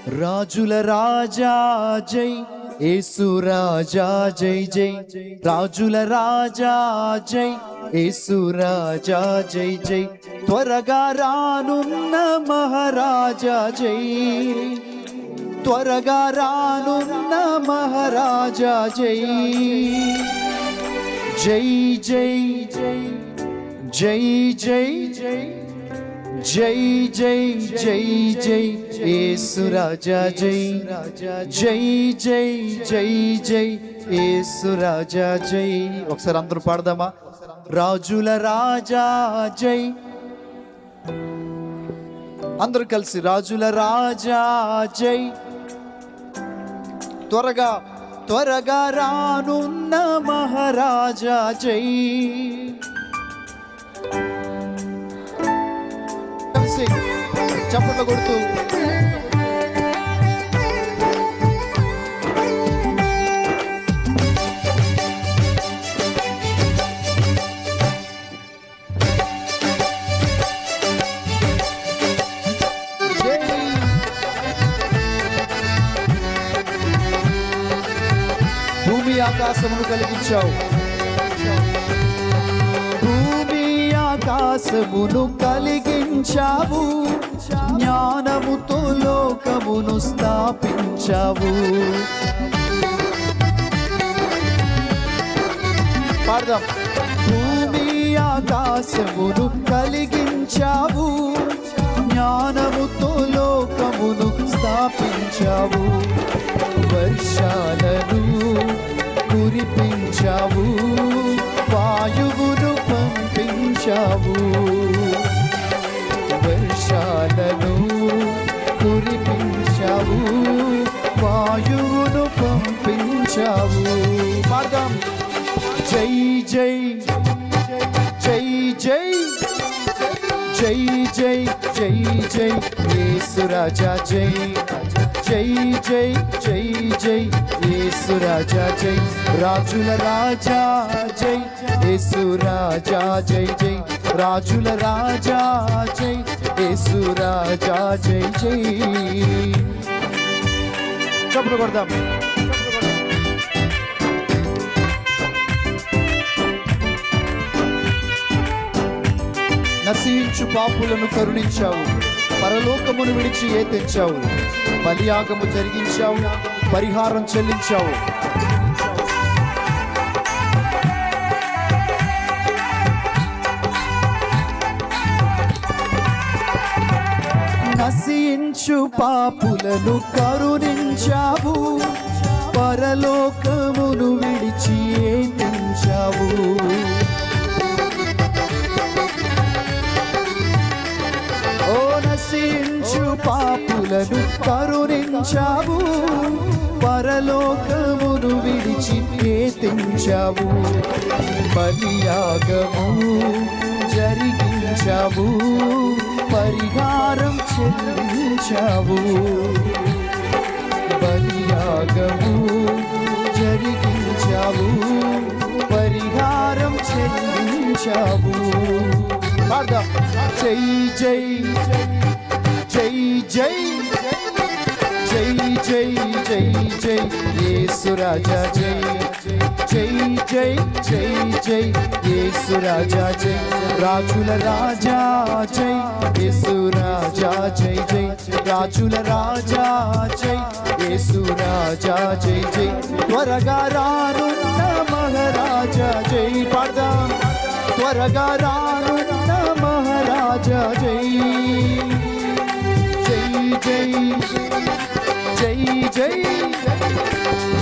రాజుల రాజా జై యేసు రాజా జై జై, రాజుల రాజా జై యేసు రాజా జై జై, త్వరగా రానున్న మహారాజా జై, త్వరగా రానున్న మహారాజా జై, జై జై జై జై జై జై జై జై జై జై యేసు రాజా జై, జై జై జై జై యేసు రాజా జై. ఒకసారి అందరూ పాడదామా? రాజుల రాజా జై, అందరూ కలిసి రాజుల రాజా జై, త్వరగా త్వరగా రానున్న మహారాజా జై. చప్పట్లు కొడుతూ భూమి ఆకాశమును కలిగించావు, భూమి ఆకాశమును కలిగించావు, జ్ఞానముతో లోకమును స్థాపించావు. పాడదాం. భూమి ఆకాశమును కలిగించావు, జ్ఞానముతో లోకమును స్థాపించావు, వర్షాలను కురిపించావు, వాయువును పంపించావు, వర్షాలను కురిపించావు, వాయువును పంపించావు. పాడదాం. జై జై జై జై జై జై జై జై యేసు రాజా జై, జై జై జై జై యేసు రాజా జై, రాజుల రాజా జై యేసు రాజా జై జై, రాజుల రాజా జై యేసు రాజా జై జై. చప్పట్లు కొడదాం. నశించు పాపులను కరుణించావు, పరలోకమును విడిచి తెచ్చావు, బలియాగము జరిగించావు, పరిహారం చెల్లించావు. నశించు పాపులను కరుణించావు, పరలోకమును విడిచి తెచ్చావు. నశించు పాపులను కరుణించావు, పరలోకమును విడిచి తెచ్చావు, బలియాగము జరిగించావు, పరిహారం చెల్లించావు, బలియాగము జరిగించావు, పరిహారం చెల్లించావు. జై జై జై జై జై జై జై జై యేసు రాజా జై, జై జై జై జై యేసు రాజా జై, రాజుల రాజా జై యేసు రాజా జై జై, రాజుల రాజా జై యేసు రాజా జై జై, త్వరగా రానున్న మహారాజా జై. పాడదాం. త్వరగా రానున్న మహారాజా జై, జై జై జై జై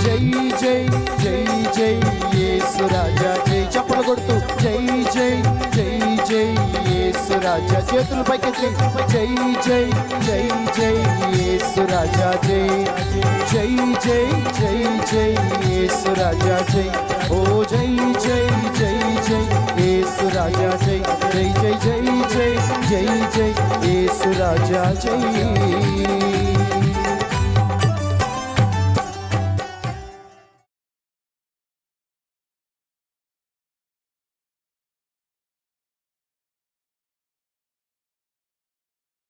జై జై జై జై యేసు రాజా జై. చప్పట్లు కొడుతూ జై జై జై జై యేసు రాజా. చేతులు పైకెత్తి జై జై జై జై యేసు రాజా జై, జై జై జై జై యేసు రాజా జై. ఓ జై జై జై జై యేసు రాజా జై, జై జై జై జై జై జై యేసు రాజా జై.